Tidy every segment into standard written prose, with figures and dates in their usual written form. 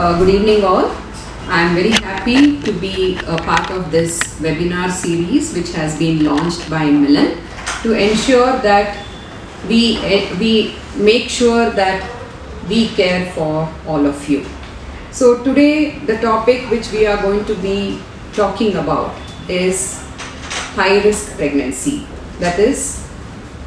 Good evening all. I am very happy to be a part of this webinar series which has been launched by Milann to ensure that we make sure that we care for all of you. So today the topic which we are going to be talking about is high risk pregnancy. That is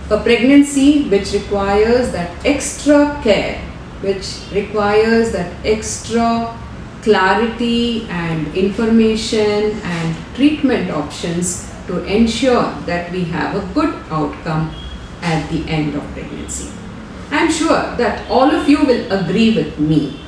a pregnancy which requires that extra care, which requires that extra clarity and information and treatment options to ensure that we have a good outcome at the end of pregnancy. I am sure that all of you will agree with me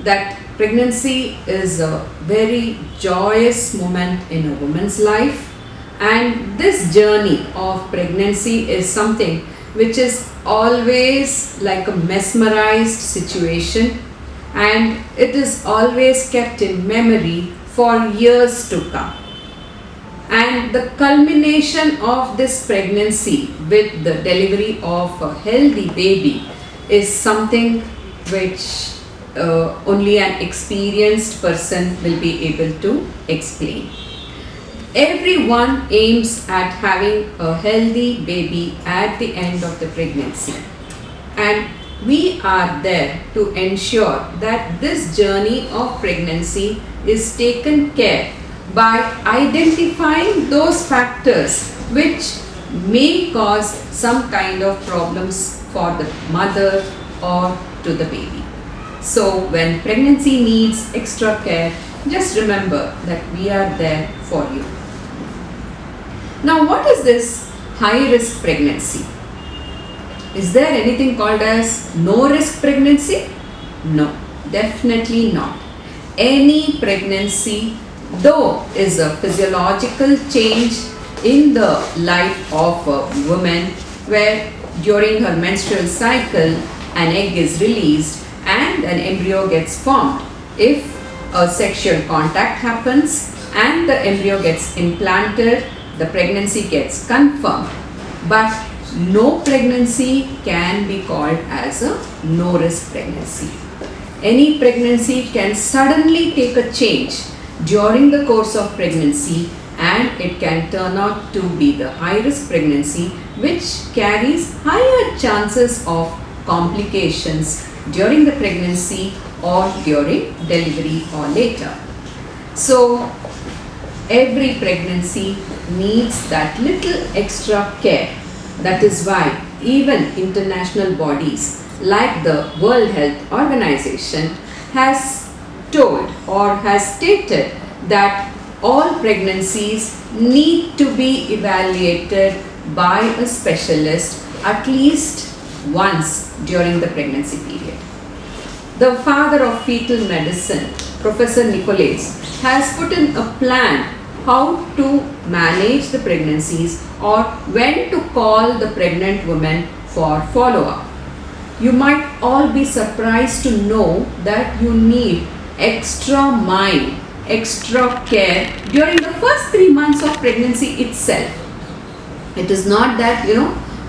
that pregnancy is a very joyous moment in a woman's life, and this journey of pregnancy is something which is always like a mesmerized situation, and it is always kept in memory for years to come. And the culmination of this pregnancy with the delivery of a healthy baby is something which only an experienced person will be able to explain. Everyone aims at having a healthy baby at the end of the pregnancy, and we are there to ensure that this journey of pregnancy is taken care by identifying those factors which may cause some kind of problems for the mother or to the baby. So when pregnancy needs extra care, just remember that we are there for you. Now, what is this high risk pregnancy? Is there anything called as no risk pregnancy? No, definitely not. Any pregnancy, though, is a physiological change in the life of a woman, where during her menstrual cycle an egg is released and an embryo gets formed. If a sexual contact happens and the embryo gets implanted, the pregnancy gets confirmed. But no pregnancy can be called as a no risk pregnancy. Any pregnancy can suddenly take a change during the course of pregnancy, and it can turn out to be the high risk pregnancy, which carries higher chances of complications during the pregnancy or during delivery or later. So every pregnancy needs that little extra care. That is why even international bodies like the World Health Organization has told or has stated that all pregnancies need to be evaluated by a specialist at least once during the pregnancy period. The father of fetal medicine, Professor Nicholas, has put in a plan how to manage the pregnancies or when to call the pregnant woman for follow-up. You might all be surprised to know that you need extra mind, extra care during the first 3 months of pregnancy itself. It is not that,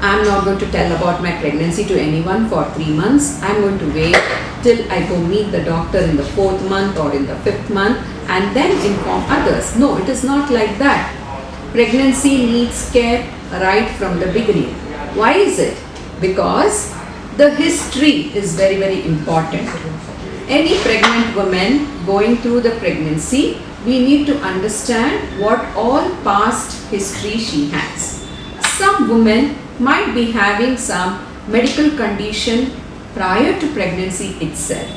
I'm not going to tell about my pregnancy to anyone for 3 months. I'm going to wait till I go meet the doctor in the 4th month or in the 5th month and then inform others. No, it is not like that. Pregnancy needs care right from the beginning. Why is it? Because the history is very, very important. Any pregnant woman going through the pregnancy, we need to understand what all past history she has. Some women might be having some medical condition prior to pregnancy itself,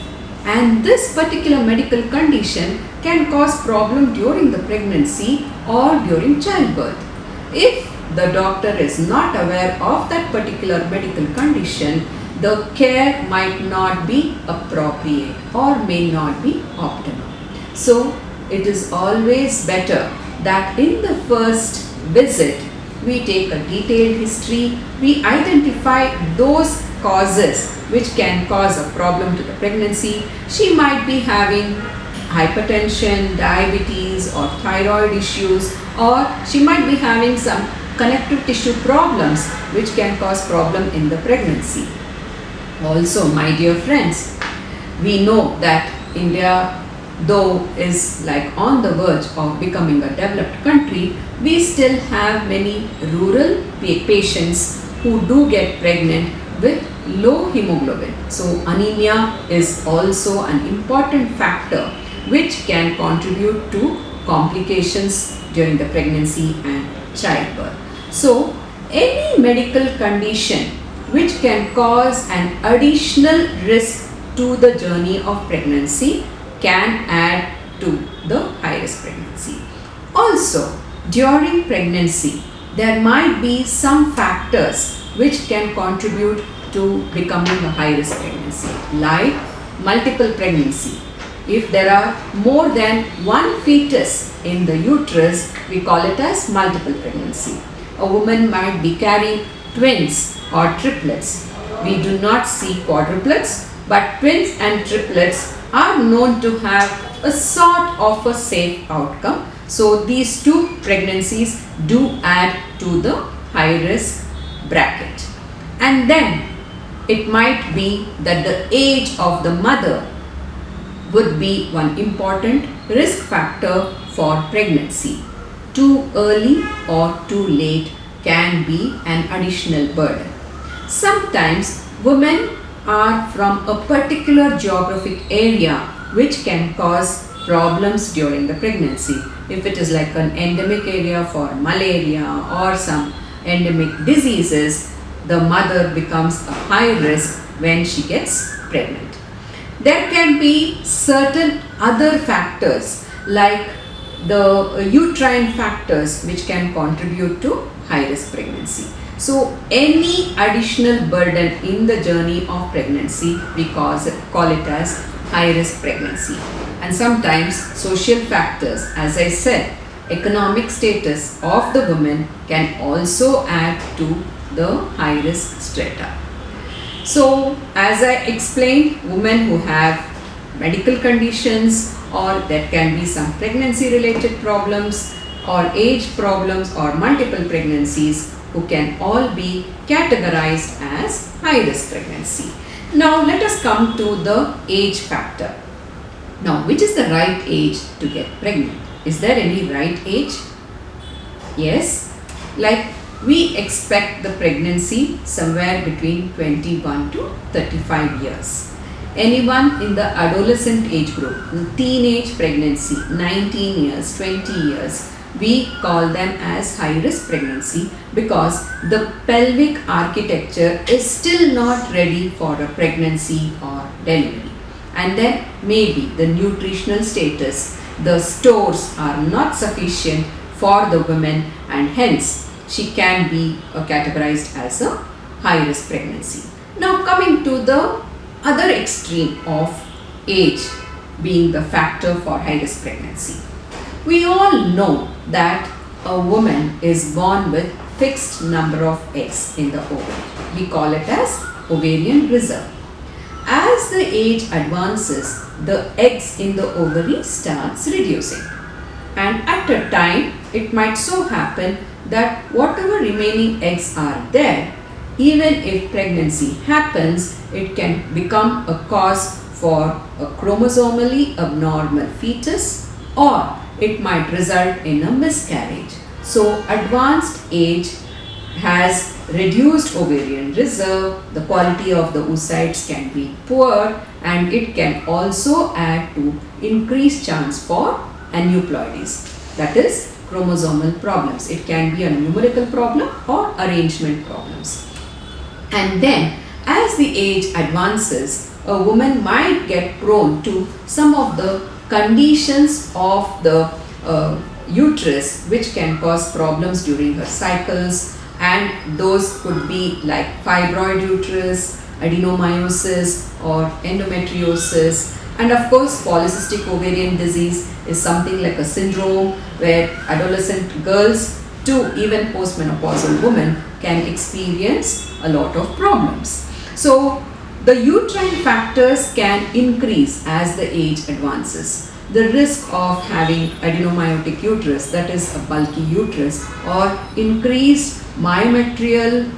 and this particular medical condition can cause problem during the pregnancy or during childbirth. If the doctor is not aware of that particular medical condition, the care might not be appropriate or may not be optimal. So it is always better that in the first visit we take a detailed history, we identify those causes which can cause a problem to the pregnancy. She might be having hypertension, diabetes or thyroid issues, or she might be having some connective tissue problems which can cause problem in the pregnancy. Also, my dear friends, we know that India, though is like on the verge of becoming a developed country, we still have many rural patients who do get pregnant with low hemoglobin. So anemia is also an important factor which can contribute to complications during the pregnancy and childbirth. So any medical condition which can cause an additional risk to the journey of pregnancy can add to the high risk pregnancy. Also, during pregnancy, there might be some factors which can contribute to becoming a high risk pregnancy, like multiple pregnancy. If there are more than one fetus in the uterus, we call it as multiple pregnancy. A woman might be carrying twins or triplets. We do not see quadruplets, but twins and triplets are known to have a sort of a safe outcome. So these two pregnancies do add to the high risk bracket. And then it might be that the age of the mother would be one important risk factor for pregnancy. Too early or too late can be an additional burden. Sometimes women are from a particular geographic area which can cause problems during the pregnancy. If it is like an endemic area for malaria or some endemic diseases, the mother becomes a high risk when she gets pregnant. There can be certain other factors like the uterine factors which can contribute to high risk pregnancy. So any additional burden in the journey of pregnancy, we call it as high risk pregnancy. And sometimes social factors, as I said, economic status of the woman can also add to the high risk strata. So as I explained, women who have medical conditions, or there can be some pregnancy related problems or age problems or multiple pregnancies, who can all be categorized as high risk pregnancy. Now let us come to the age factor. Now, which is the right age to get pregnant? Is there any right age? Yes, like we expect the pregnancy somewhere between 21 to 35 years. Anyone in the adolescent age group, teenage pregnancy, 19 years, 20 years, we call them as high risk pregnancy because the pelvic architecture is still not ready for a pregnancy or delivery. And then maybe the nutritional status, the stores are not sufficient for the woman, and hence she can be categorized as a high risk pregnancy. Now coming to the other extreme of age being the factor for high risk pregnancy. We all know that a woman is born with fixed number of eggs in the ovary. We call it as ovarian reserve. As the age advances, the eggs in the ovary starts reducing. And at a time, it might so happen that whatever remaining eggs are there, even if pregnancy happens, it can become a cause for a chromosomally abnormal fetus, or it might result in a miscarriage. So advanced age has reduced ovarian reserve, the quality of the oocytes can be poor, and it can also add to increased chance for aneuploidies, that is chromosomal problems. It can be a numerical problem or arrangement problems. And then as the age advances, a woman might get prone to some of the conditions of the uterus which can cause problems during her cycles, and those could be like fibroid uterus, adenomyosis or endometriosis, and of course polycystic ovarian disease is something like a syndrome where adolescent girls to even postmenopausal women can experience a lot of problems. So the uterine factors can increase as the age advances. The risk of having adenomyotic uterus, that is a bulky uterus, or increased myometrial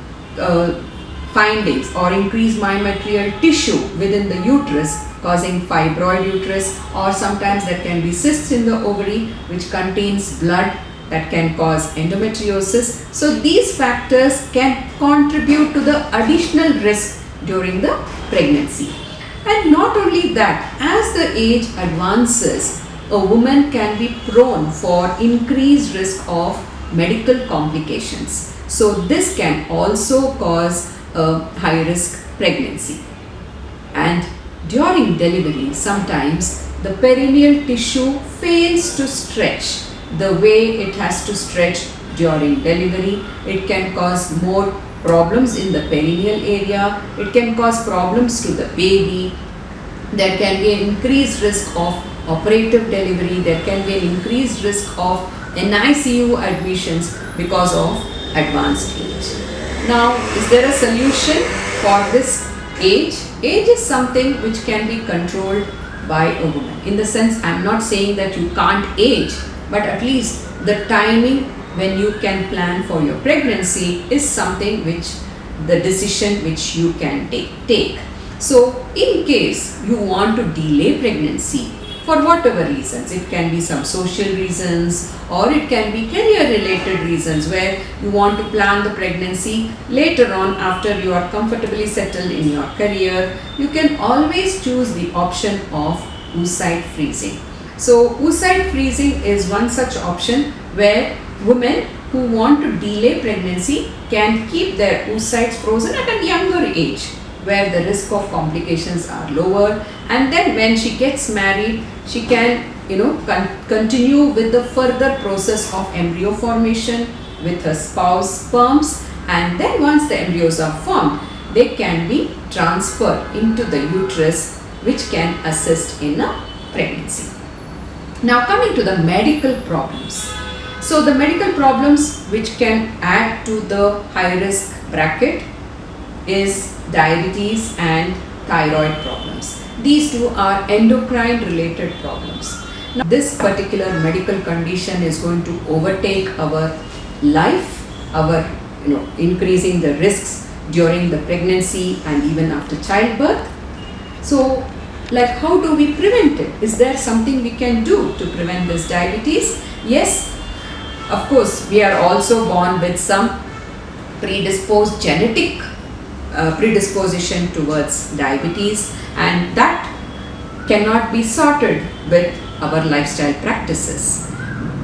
findings or increased myometrial tissue within the uterus, causing fibroid uterus, or sometimes there can be cysts in the ovary which contains blood that can cause endometriosis. So these factors can contribute to the additional risk during the pregnancy. And not only that, as the age advances, a woman can be prone for increased risk of medical complications. So this can also cause a high risk pregnancy. And during delivery, sometimes the perineal tissue fails to stretch the way it has to stretch during delivery. It can cause more problems in the perineal area. It can cause problems to the baby. There can be an increased risk of operative delivery. There can be an increased risk of NICU admissions because of advanced age. Now, is there a solution for this age? Age is something which can be controlled by a woman. In the sense, I am not saying that you can't age, but at least the timing when you can plan for your pregnancy is something which the decision which you can take. So, in case you want to delay pregnancy for whatever reasons, it can be some social reasons or it can be career related reasons where you want to plan the pregnancy later on after you are comfortably settled in your career, you can always choose the option of oocyte freezing. So oocyte freezing is one such option where women who want to delay pregnancy can keep their oocytes frozen at a younger age, where the risk of complications are lower, and then when she gets married, she can continue with the further process of embryo formation with her spouse sperms, and then once the embryos are formed, they can be transferred into the uterus, which can assist in a pregnancy. Now coming to the medical problems. So the medical problems which can add to the high risk bracket is diabetes and thyroid problems. These two are endocrine related problems. Now, this particular medical condition is going to overtake our life, our increasing the risks during the pregnancy and even after childbirth. So, like, how do we prevent it? Is there something we can do to prevent this diabetes? Yes, of course, we are also born with some predisposed genetic predisposition towards diabetes, and that cannot be sorted with our lifestyle practices.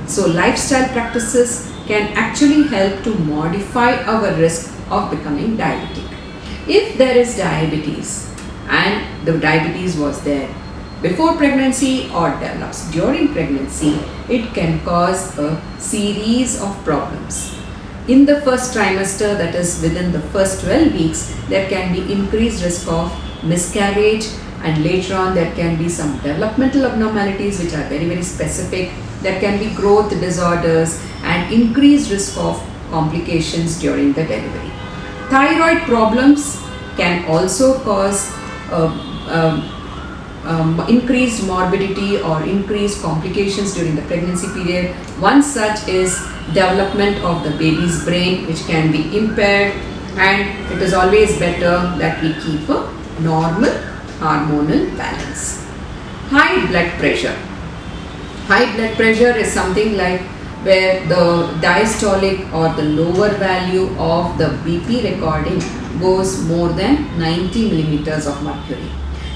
So lifestyle practices can actually help to modify our risk of becoming diabetic. If there is diabetes and the diabetes was there before pregnancy or develops during pregnancy, it can cause a series of problems. In the first trimester, that is within the first 12 weeks, there can be increased risk of miscarriage, and later on there can be some developmental abnormalities which are very, very specific. There can be growth disorders and increased risk of complications during the delivery. Thyroid problems can also cause increased morbidity or increased complications during the pregnancy period. One such is development of the baby's brain, which can be impaired, and it is always better that we keep a normal hormonal balance. High blood pressure. High blood pressure is something like where the diastolic or the lower value of the BP recording goes more than 90 millimeters of mercury.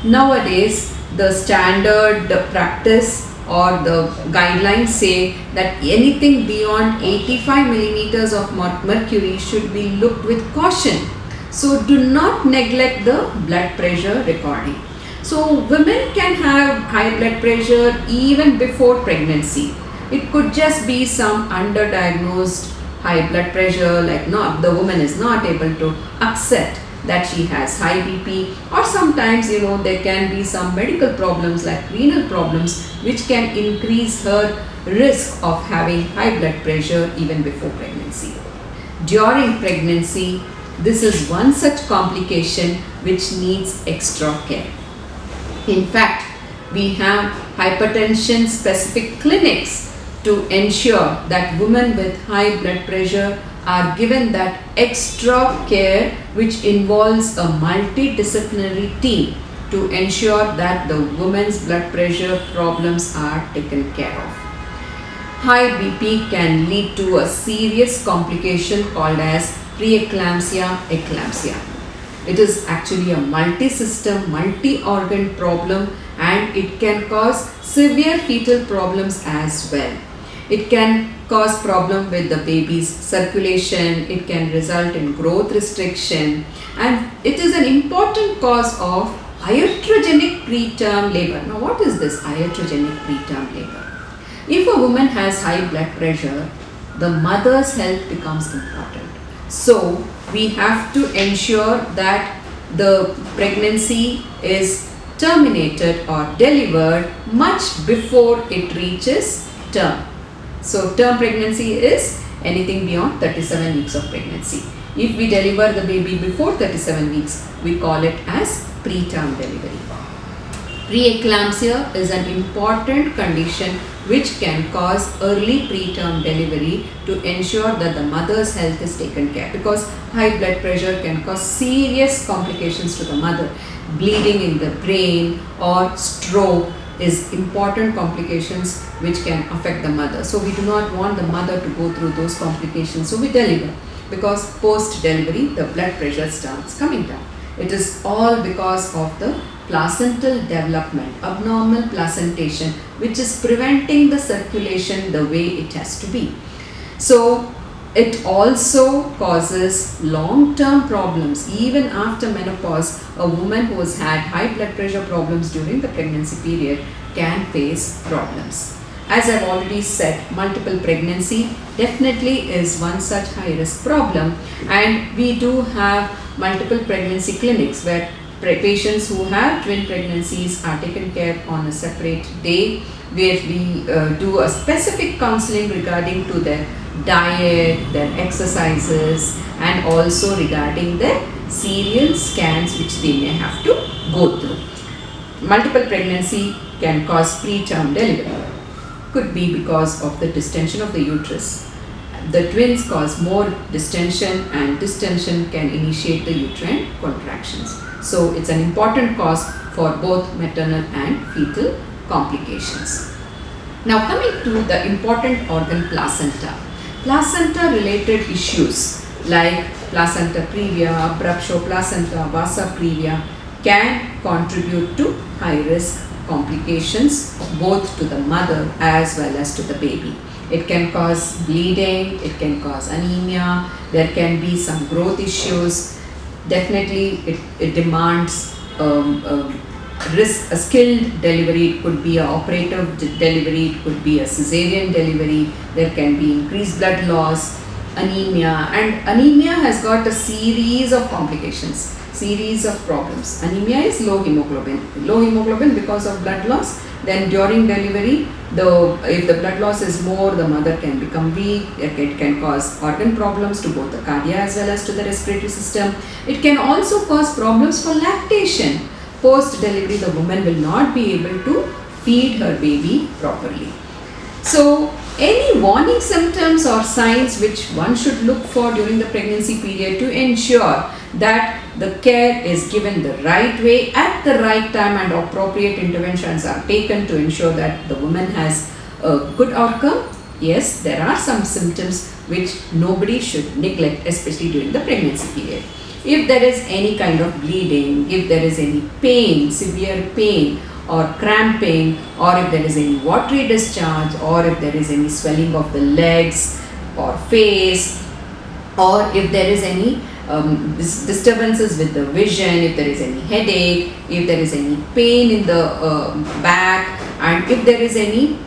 Nowadays, the standard practice or the guidelines say that anything beyond 85 millimeters of mercury should be looked with caution. So do not neglect the blood pressure recording. So women can have high blood pressure even before pregnancy. It could just be some underdiagnosed high blood pressure, like the woman is not able to accept that she has high BP, or sometimes there can be some medical problems like renal problems which can increase her risk of having high blood pressure even before pregnancy. During pregnancy, this is one such complication which needs extra care. In fact, we have hypertension specific clinics to ensure that women with high blood pressure are given that extra care which involves a multidisciplinary team to ensure that the woman's blood pressure problems are taken care of. High BP can lead to a serious complication called as preeclampsia-eclampsia. It is actually a multi-system, multi-organ problem, and it can cause severe fetal problems as well. It can cause problem with the baby's circulation, it can result in growth restriction, and it is an important cause of iatrogenic preterm labor. Now what is this iatrogenic preterm labor? If a woman has high blood pressure, the mother's health becomes important. So we have to ensure that the pregnancy is terminated or delivered much before it reaches term. So term pregnancy is anything beyond 37 weeks of pregnancy. If we deliver the baby before 37 weeks, we call it as preterm delivery. Preeclampsia is an important condition which can cause early preterm delivery to ensure that the mother's health is taken care, because high blood pressure can cause serious complications to the mother. Bleeding in the brain or stroke is important complications which can affect the mother. So we do not want the mother to go through those complications. So we deliver, because post delivery the blood pressure starts coming down. It is all because of the placental development, abnormal placentation, which is preventing the circulation the way it has to be. So it also causes long-term problems. Even after menopause, a woman who has had high blood pressure problems during the pregnancy period can face problems. As I've already said, multiple pregnancy definitely is one such high-risk problem, and we do have multiple pregnancy clinics where patients who have twin pregnancies are taken care on a separate day, where we do a specific counseling regarding to their diet, their exercises, and also regarding their serial scans which they may have to go through. Multiple pregnancy can cause preterm delivery. Could be because of the distension of the uterus. The twins cause more distension, and distension can initiate the uterine contractions. So it's an important cause for both maternal and fetal complications. Now coming to the important organ placenta. Placenta related issues like placenta previa, abruptio placenta, vasa previa can contribute to high risk complications both to the mother as well as to the baby. It can cause bleeding, it can cause anemia, there can be some growth issues. Definitely it demands a skilled delivery. It could be an operative delivery, it could be a cesarean delivery. There can be increased blood loss, anemia, and anemia has got a series of complications, series of problems. Anemia is low hemoglobin because of blood loss. Then during delivery, if the blood loss is more, the mother can become weak. It can cause organ problems to both the cardia as well as to the respiratory system. It can also cause problems for lactation. Post delivery, the woman will not be able to feed her baby properly. So any warning symptoms or signs which one should look for during the pregnancy period to ensure that the care is given the right way at the right time and appropriate interventions are taken to ensure that the woman has a good outcome. Yes, there are some symptoms which nobody should neglect, especially during the pregnancy period. If there is any kind of bleeding, if there is any pain, severe pain or cramping, or if there is any watery discharge, or if there is any swelling of the legs or face, or if there is any disturbances with the vision, if there is any headache, if there is any pain in the back, and if there is any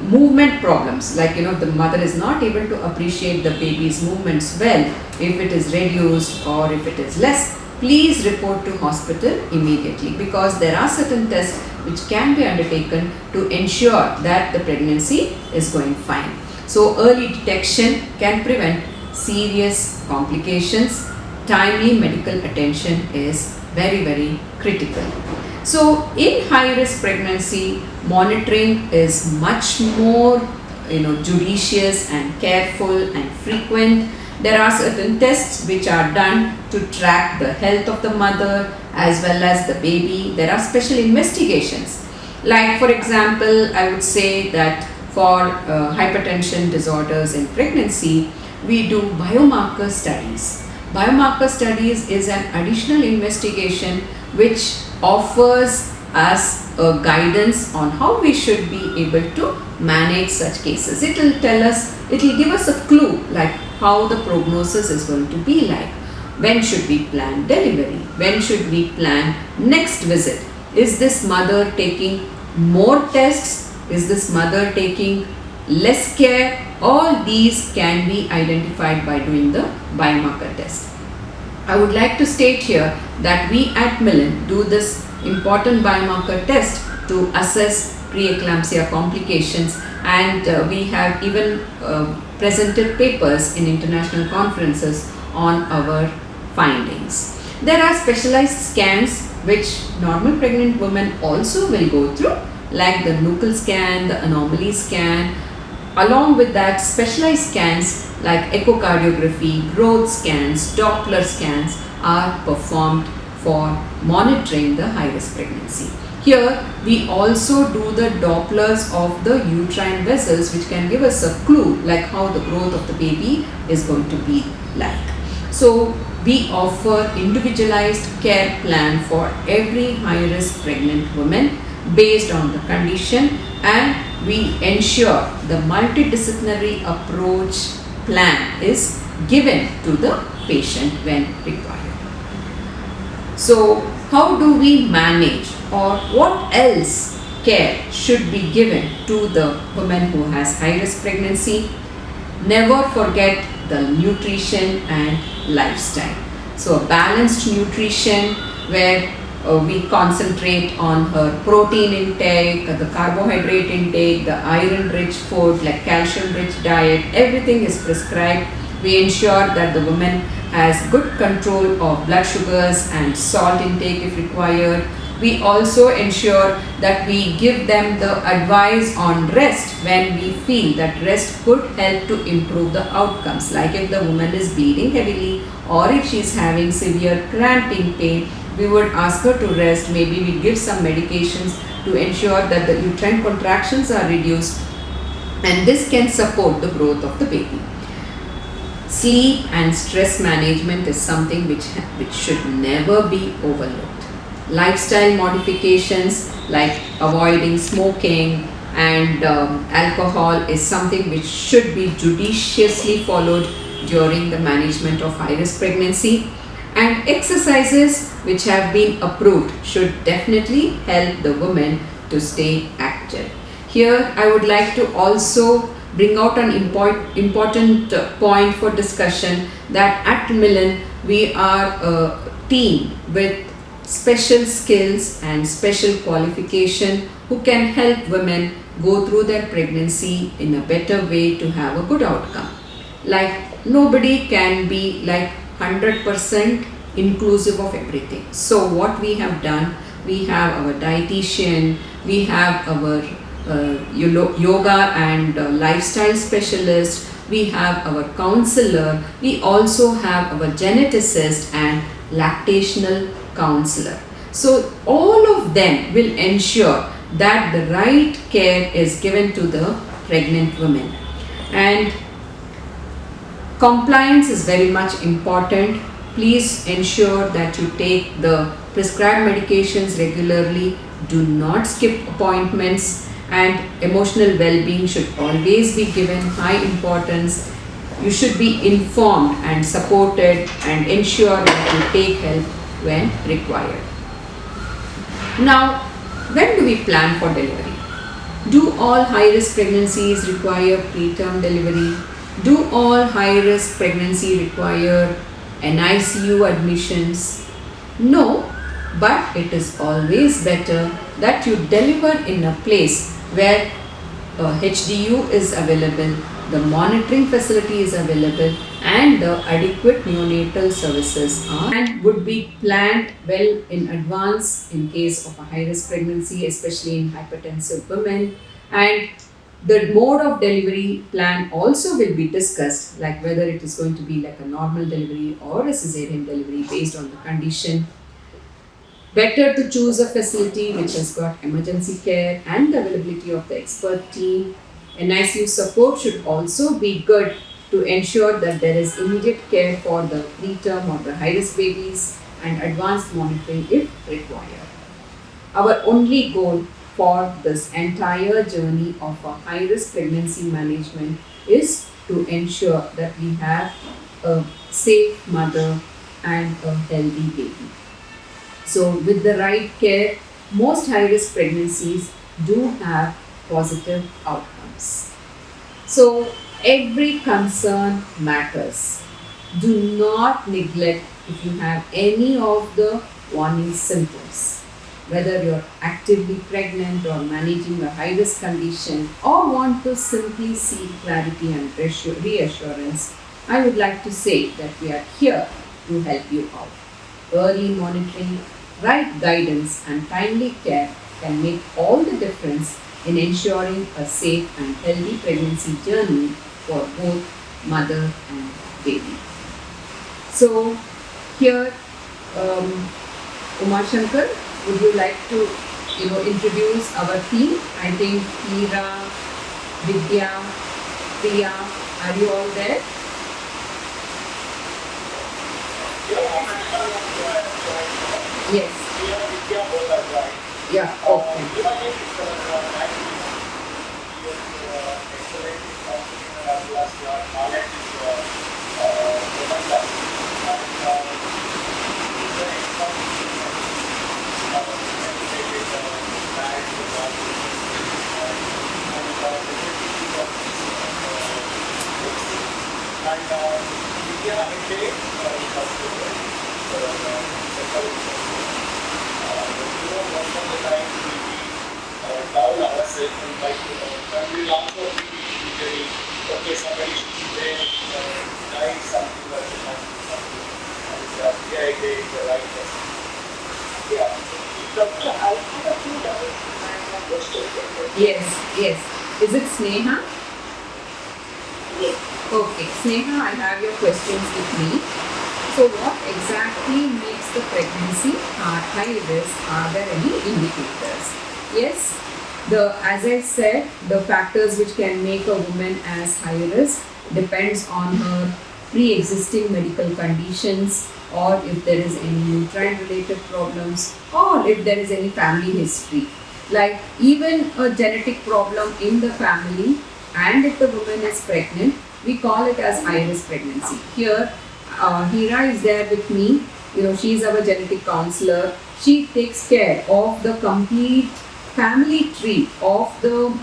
movement problems, like the mother is not able to appreciate the baby's movements well, if it is reduced or if it is less, please report to hospital immediately, because there are certain tests which can be undertaken to ensure that the pregnancy is going fine. So early detection can prevent serious complications. Timely medical attention is very, very critical. So in high risk pregnancy, monitoring is much more judicious and careful and frequent, There are certain tests which are done to track the health of the mother as well as the baby. There are special investigations. Like for example, I would say that for hypertension disorders in pregnancy, we do biomarker studies. Biomarker studies is an additional investigation which offers us a guidance on how we should be able to manage such cases. It will give us a clue like how the prognosis is going to be like. When should we plan delivery? When should we plan next visit? Is this mother taking more tests? Is this mother taking less care? All these can be identified by doing the biomarker test. I would like to state here that we at Milann do this important biomarker test to assess preeclampsia complications, and we have even presented papers in international conferences on our findings. There are specialized scans which normal pregnant women also will go through, like the nuchal scan, the anomaly scan. Along with that, specialized scans like echocardiography, growth scans, Doppler scans are performed for monitoring the high-risk pregnancy. Here, we also do the Dopplers of the uterine vessels, which can give us a clue like how the growth of the baby is going to be like. So, we offer individualized care plan for every high-risk pregnant woman based on the condition, and we ensure the multidisciplinary approach plan is given to the patient when required. So, how do we manage, or what else care should be given to the woman who has high-risk pregnancy? Never forget the nutrition and lifestyle. So, a balanced nutrition where we concentrate on her protein intake, the carbohydrate intake, the iron-rich food like calcium-rich diet, everything is prescribed. We ensure that the woman has good control of blood sugars and salt intake if required. We also ensure that we give them the advice on rest when we feel that rest could help to improve the outcomes. Like if the woman is bleeding heavily or if she is having severe cramping pain, we would ask her to rest. Maybe we give some medications to ensure that the uterine contractions are reduced, and this can support the growth of the baby. Sleep and stress management is something which should never be overlooked. Lifestyle modifications like avoiding smoking and alcohol is something which should be judiciously followed during the management of high-risk pregnancy, and exercises which have been approved should definitely help the woman to stay active. Here I would like to also bring out an important point for discussion, that at Milann we are a team with special skills and special qualification who can help women go through their pregnancy in a better way to have a good outcome. Like nobody can be like 100% inclusive of everything. So what we have done, we have our dietitian, we have our yoga and lifestyle specialist, we have our counselor, we also have our geneticist and lactational counselor. So all of them will ensure that the right care is given to the pregnant women, and compliance is very much important. Please ensure that you take the prescribed medications regularly, do not skip appointments, and emotional well-being should always be given high importance. You should be informed and supported and ensure that you take help when required. Now, when do we plan for delivery? Do all high-risk pregnancies require preterm delivery? Do all high-risk pregnancy require NICU admissions? No, but it is always better that you deliver in a place where HDU is available, the monitoring facility is available, and the adequate neonatal services are and would be planned well in advance in case of a high-risk pregnancy, especially in hypertensive women. And The mode of delivery plan also will be discussed, like whether it is going to be like a normal delivery or a cesarean delivery based on the condition. Better to choose a facility which has got emergency care and the availability of the expert team. NICU support should also be good to ensure that there is immediate care for the preterm or the high-risk babies and advanced monitoring if required. Our only goal for this entire journey of a high-risk pregnancy management is to ensure that we have a safe mother and a healthy baby. So, with the right care, most high risk pregnancies do have positive outcomes. So, every concern matters. Do not neglect if you have any of the warning symptoms. Whether you're actively pregnant or managing a high risk condition or want to simply seek clarity and reassurance, I would like to say that we are here to help you out. Early monitoring, right guidance, and timely care can make all the difference in ensuring a safe and healthy pregnancy journey for both mother and baby. So, here, Umar Shankar, would you like to, introduce our team? I think Meera, Vidya, Priya, are you all there? Yes. Yeah. Okay. Yes, yes. Is it Sneha? Okay, Sneha, I have your questions with me. So, what exactly makes the pregnancy high risk? Are there any indicators? Yes, as I said, the factors which can make a woman as high risk depends on her pre-existing medical conditions, or if there is any nutrient related problems, or if there is any family history. Like even a genetic problem in the family, and if the woman is pregnant, we call it as high risk pregnancy. Here, Hira is there with me. She is our genetic counselor. She takes care of the complete family tree of the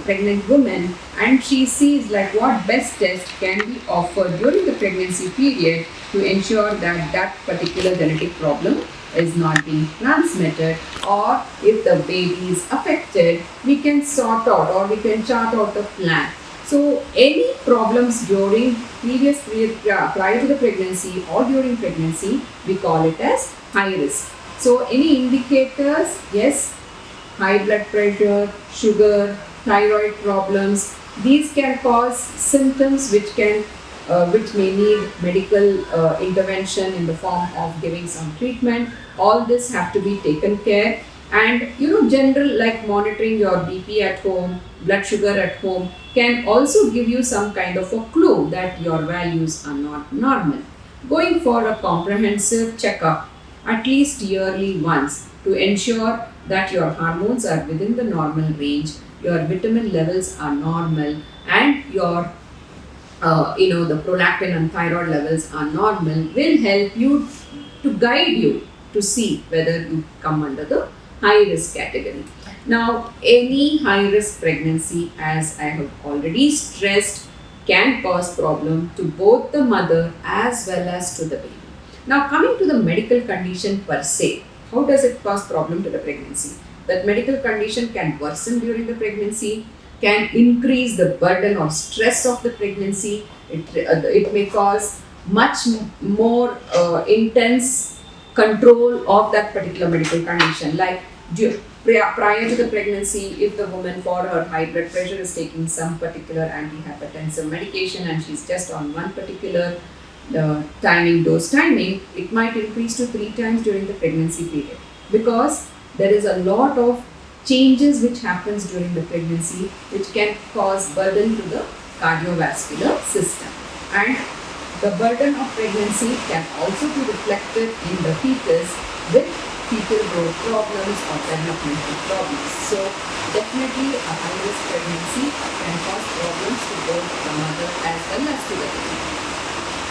pregnant woman, and she sees like what best test can be offered during the pregnancy period to ensure that that particular genetic problem is not being transmitted, or if the baby is affected, we can sort out or we can chart out the plan. So any problems during previous period prior to the pregnancy or during pregnancy, we call it as high risk. So any indicators? Yes, high blood pressure, sugar, thyroid problems. These can cause symptoms which may need medical intervention in the form of giving some treatment. All this have to be taken care, and general like monitoring your BP at home, blood sugar at home can also give you some kind of a clue that your values are not normal. Going for a comprehensive checkup at least yearly once to ensure that your hormones are within the normal range, your vitamin levels are normal, and your the prolactin and thyroid levels are normal will help you to guide you to see whether you come under the high risk category. Now, any high risk pregnancy, as I have already stressed, can cause problem to both the mother as well as to the baby. Now, coming to the medical condition per se, how does it cause problem to the pregnancy? That medical condition can worsen during the pregnancy, can increase the burden or stress of the pregnancy. It may cause much more intense control of that particular medical condition. Like Prior to the pregnancy, if the woman for her high blood pressure is taking some particular antihypertensive medication and she's just on one particular dose timing, it might increase to 3 times during the pregnancy period, because there is a lot of changes which happens during the pregnancy which can cause burden to the cardiovascular system. And the burden of pregnancy can also be reflected in the fetus with fetal growth problems or developmental problems. So definitely a high-risk pregnancy can cause problems to both the mother as well as to the baby.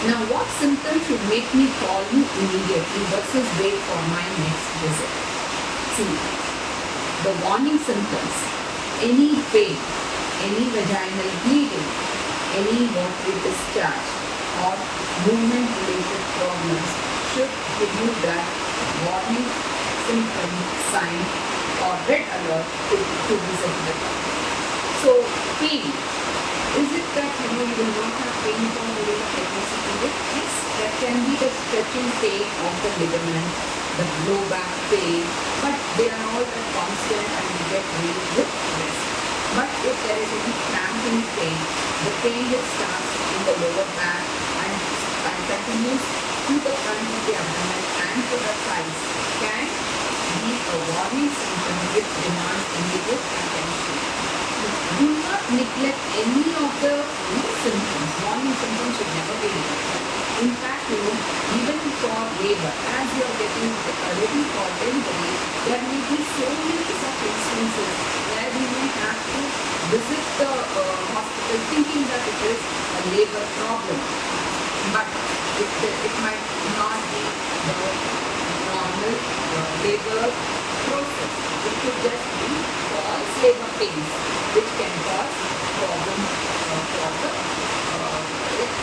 Now, what symptoms should make me call you immediately versus wait for my next visit? See, the warning symptoms: any pain, any vaginal bleeding, any watery discharge or movement related problems should give you that warning symptom sign or red alert to visit the doctor. So, pain. Is it that you will not have pain for during the pregnancy period? Yes, that can be the stretching pain of the ligament, the low back pain, but they are all at constant and you get relief with rest. But if there is any cramping pain, the pain which starts in the lower back and continues to the front of the abdomen and to the thighs, can be a warning symptom which demands immediate attention. Do not neglect any of the symptoms. Warning symptoms should never be neglected. In fact, even for labor, as you are getting ready for delivery, there may be so many such instances where we may have to visit the hospital thinking that it is a labor problem. But it might not be the normal labor process. It could just be false labor pains, which can cause problems for the which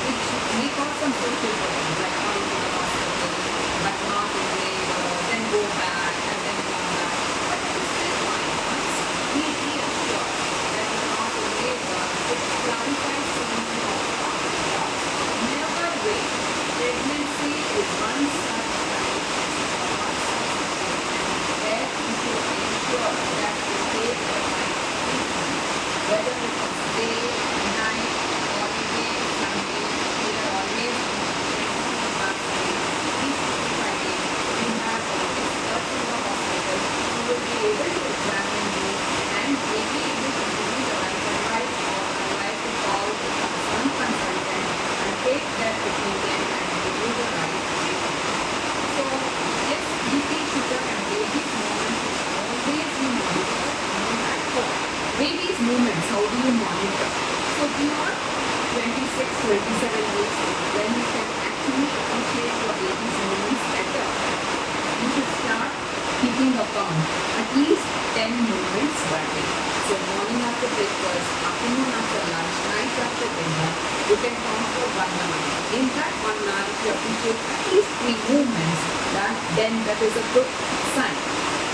may cause some social problems, like coming to the hospital, but not in labor, then go back and then come back. But it is still fine. Once we reassure that you are not in labor, it clarifies some of the doubts. Never wait. Pregnancy is one such time, where you should ensure that you take the right treatment, whether it is day, night, holiday, Sunday, we are always we have experts in the hospital who will be able to examine you and may be able to give you the right advice or advice to call some consultant and take their opinion and give you the right treatment. So, yes, BP, sugar and baby's movements should always be monitored at home. Baby's movements, how do you monitor? So, beyond 26, 27 weeks, when you can actually appreciate your baby's movements better, you should start keeping account at least 10 movements per day. So, morning after breakfast, afternoon after lunch, night after dinner, you can count for 1 hour. In that 1 hour, if you appreciate at least 3 movements, then that is a good sign.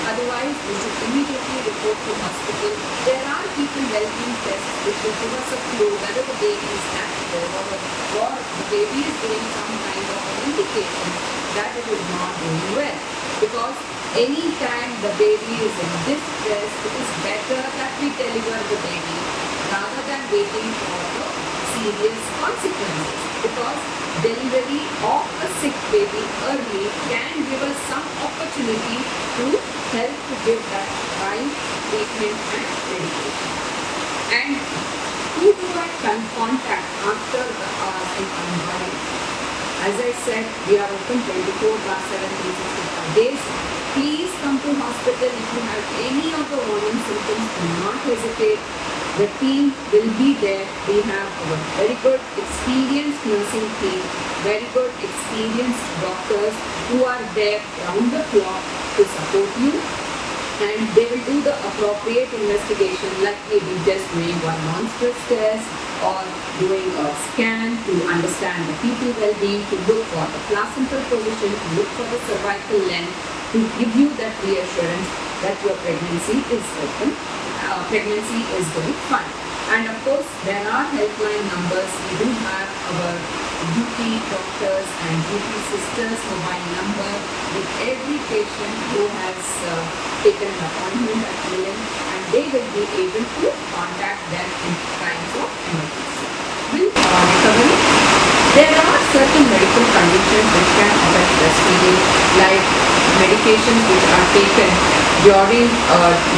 Otherwise, you should immediately report to hospital. There are fetal well-being tests which will give us a clue whether the baby is active or the baby is giving some kind of an indication that it is not doing well. Because any time the baby is in distress, it is better that we deliver the baby rather than waiting for the serious consequences. Because delivery of a sick baby early can give us some opportunity to help to give that right treatment and medication. And who do I contact after the unborn? As I said, we are open 24/7, 365 days. Please come to hospital if you have any of the warning symptoms. Do not hesitate. The team will be there. We have a very good experienced nursing team, very good experienced doctors who are there round the clock to support you, and they will do the appropriate investigation, like maybe just doing one non-stress test or doing a scan to understand the fetal well-being, to look for the placental position, to look for the cervical length, to give you that reassurance that your pregnancy is open, pregnancy is going fine. And of course, there are helpline numbers. We do have our duty doctors and duty sisters mobile number with every patient who has taken an appointment at Milann, and they will be able to contact them in times of emergency. Recovery. There are certain medical conditions which can affect breastfeeding, like medications which are taken during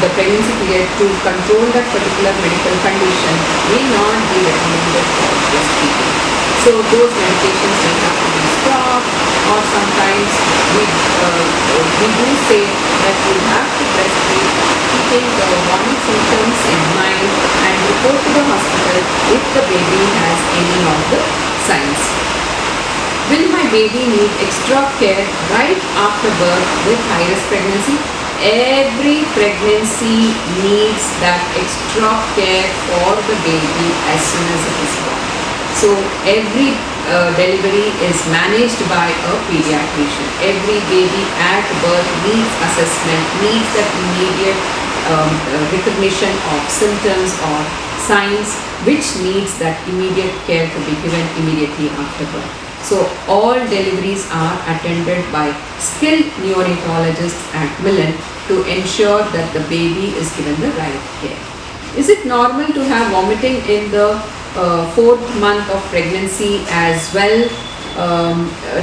the pregnancy period to control that particular medical condition may not be recommended for breastfeeding. So those medications may have to be stopped, or sometimes we do say that you have to breastfeed keeping the warning symptoms in mind and report to the hospital if the baby has any of the signs. Will my baby need extra care right after birth with high-risk pregnancy? Every pregnancy needs that extra care for the baby as soon as it is born. So every delivery is managed by a pediatrician. Every baby at birth needs assessment, needs that immediate recognition of symptoms or signs, which needs that immediate care to be given immediately after birth. So all deliveries are attended by skilled neonatologists at Milann to ensure that the baby is given the right care. Is it normal to have vomiting in the 4th month of pregnancy as well,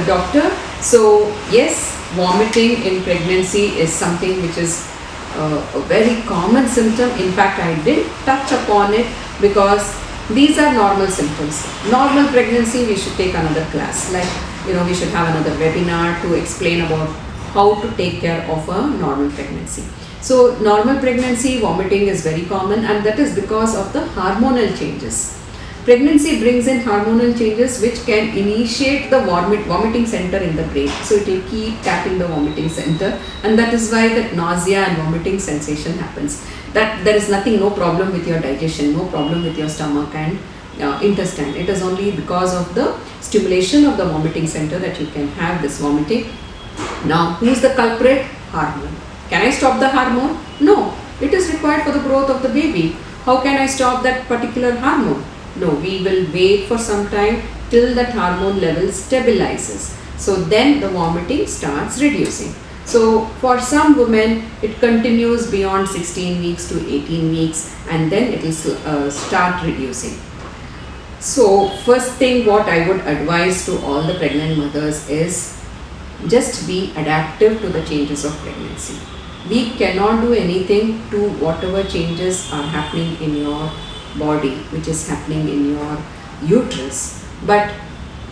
doctor? So yes, vomiting in pregnancy is something which is a very common symptom. In fact, I did touch upon it because these are normal symptoms. Normal pregnancy, we should take another class, like we should have another webinar to explain about how to take care of a normal pregnancy. So normal pregnancy vomiting is very common, and that is because of the hormonal changes. Pregnancy brings in hormonal changes which can initiate the vomiting center in the brain. So it will keep tapping the vomiting center, and that is why that nausea and vomiting sensation happens. That there is nothing, no problem with your digestion, no problem with your stomach and intestine. It is only because of the stimulation of the vomiting center that you can have this vomiting. Now, who is the culprit? Hormone. Can I stop the hormone? No. It is required for the growth of the baby. How can I stop that particular hormone? No, we will wait for some time till that hormone level stabilizes. So then the vomiting starts reducing. So for some women, it continues beyond 16 weeks to 18 weeks, and then it will start reducing. So first thing what I would advise to all the pregnant mothers is just be adaptive to the changes of pregnancy. We cannot do anything to whatever changes are happening in your body, which is happening in your uterus, but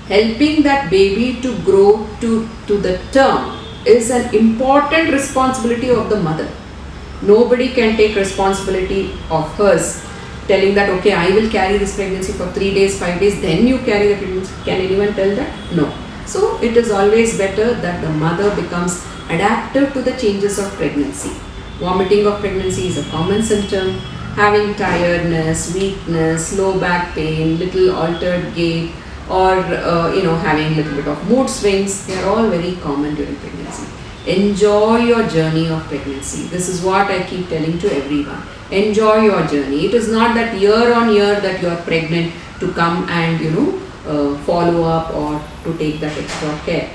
helping that baby to grow to the term is an important responsibility of the mother. Nobody can take responsibility of hers, telling that okay, I will carry this pregnancy for 3 days, 5 days, then you carry the pregnancy. Can anyone tell that? No. So it is always better that the mother becomes adaptive to the changes of pregnancy. Vomiting of pregnancy is a common symptom. Having tiredness, weakness, low back pain, little altered gait, or having little bit of mood swings, they are all very common during pregnancy. Enjoy your journey of pregnancy. This is what I keep telling to everyone. Enjoy your journey. It is not that year on year that you are pregnant to come and follow up or to take that extra care.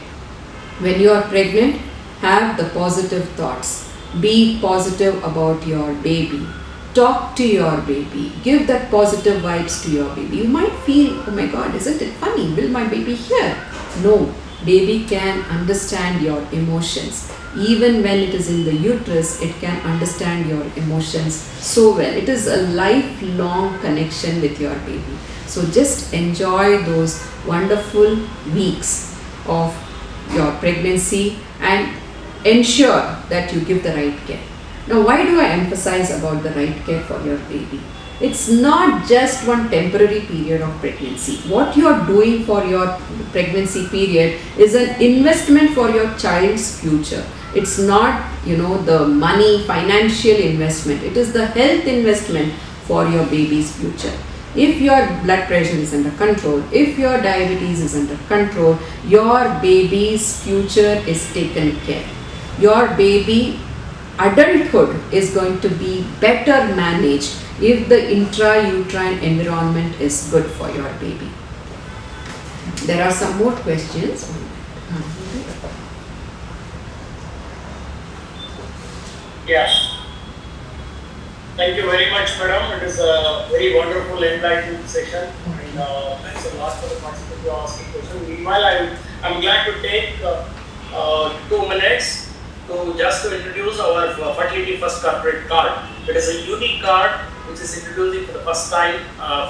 When you are pregnant, have the positive thoughts. Be positive about your baby. Talk to your baby. Give that positive vibes to your baby. You might feel, oh my God, isn't it funny? Will my baby hear? No. Baby can understand your emotions. Even when it is in the uterus, it can understand your emotions so well. It is a lifelong connection with your baby. So just enjoy those wonderful weeks of your pregnancy and ensure that you give the right care. Now, why do I emphasize about the right care for your baby? It's not just one temporary period of pregnancy. What you are doing for your pregnancy period is an investment for your child's future. It's not, the money, financial investment. It is the health investment for your baby's future. If your blood pressure is under control, if your diabetes is under control, your baby's future is taken care. Your baby adulthood is going to be better managed if the intrauterine environment is good for your baby. There are some more questions. Yes. Thank you very much, madam. It is a very wonderful, enlightening session. And thanks a lot for the participants who are asking questions. Meanwhile, I'm glad to take 2 minutes to introduce our Fertility First Corporate Card. It is a unique card which is introducing for the first time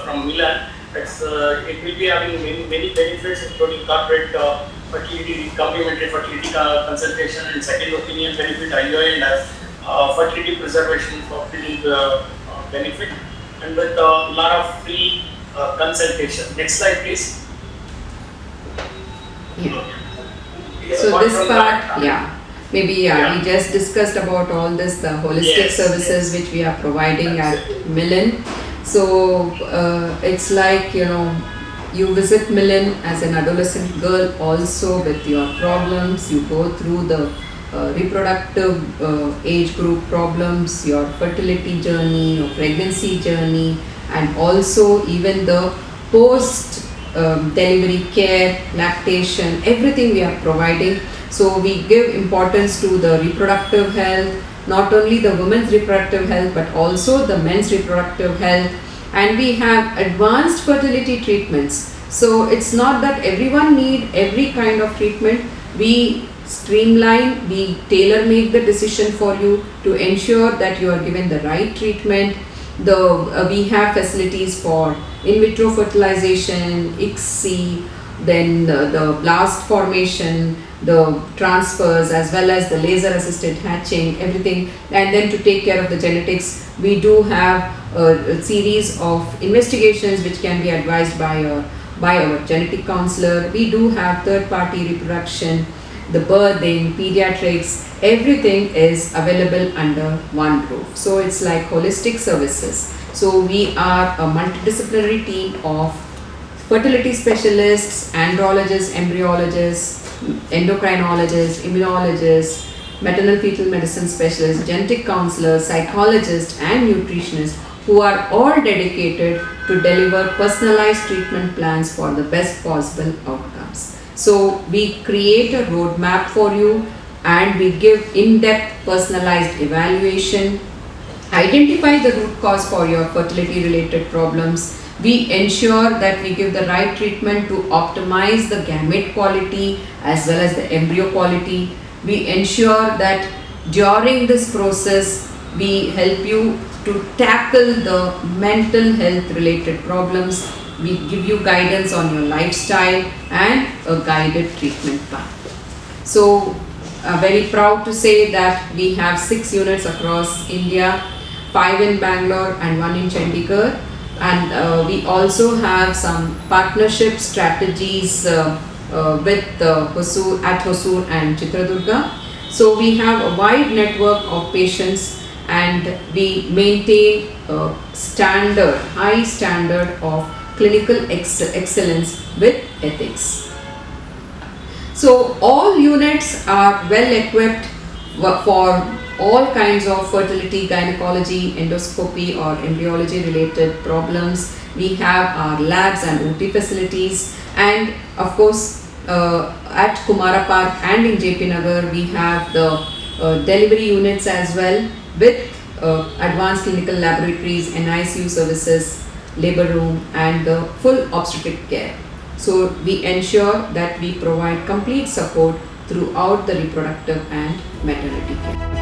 from Milann. It will be having many benefits, including corporate fertility, complementary fertility consultation, and second opinion benefit, IOI, and fertility preservation for fertility benefit, and with a lot of free consultation. Next slide, please. Yeah. So this part, we just discussed about all this, the holistic services which we are providing at Milann. So it's like, you visit Milann as an adolescent girl also with your problems. You go through the reproductive age group problems, your fertility journey, your pregnancy journey, and also even the post delivery care, lactation, everything we are providing. So we give importance to the reproductive health, not only the women's reproductive health but also the men's reproductive health, and we have advanced fertility treatments. So it's not that everyone need every kind of treatment. We streamline, we tailor make the decision for you to ensure that you are given the right treatment. We have facilities for in vitro fertilization, ICSI, then the blast formation, the transfers, as well as the laser assisted hatching, everything. And then to take care of the genetics, we do have a series of investigations which can be advised by our genetic counselor. We do have third party reproduction, the birthing, pediatrics, everything is available under one roof. So it's like holistic services. So we are a multidisciplinary team of fertility specialists, andrologists, embryologists, endocrinologists, immunologists, maternal fetal medicine specialists, genetic counselors, psychologists, and nutritionists who are all dedicated to deliver personalized treatment plans for the best possible outcomes. So we create a roadmap for you and we give in-depth personalized evaluation, identify the root cause for your fertility related problems. We ensure that we give the right treatment to optimize the gamete quality as well as the embryo quality. We ensure that during this process we help you to tackle the mental health related problems. We give you guidance on your lifestyle and a guided treatment plan. So very proud to say that we have 6 units across India, 5 in Bangalore and 1 in Chandigarh. And we also have some partnership strategies with Hosur and Chitradurga. So we have a wide network of patients and we maintain a high standard of clinical excellence with ethics. So all units are well equipped for all kinds of fertility, gynecology, endoscopy or embryology related problems. We have our labs and OT facilities, and of course at Kumara Park and in JP Nagar we have the delivery units as well with advanced clinical laboratories, NICU services, labor room and the full obstetric care. So we ensure that we provide complete support throughout the reproductive and maternity care.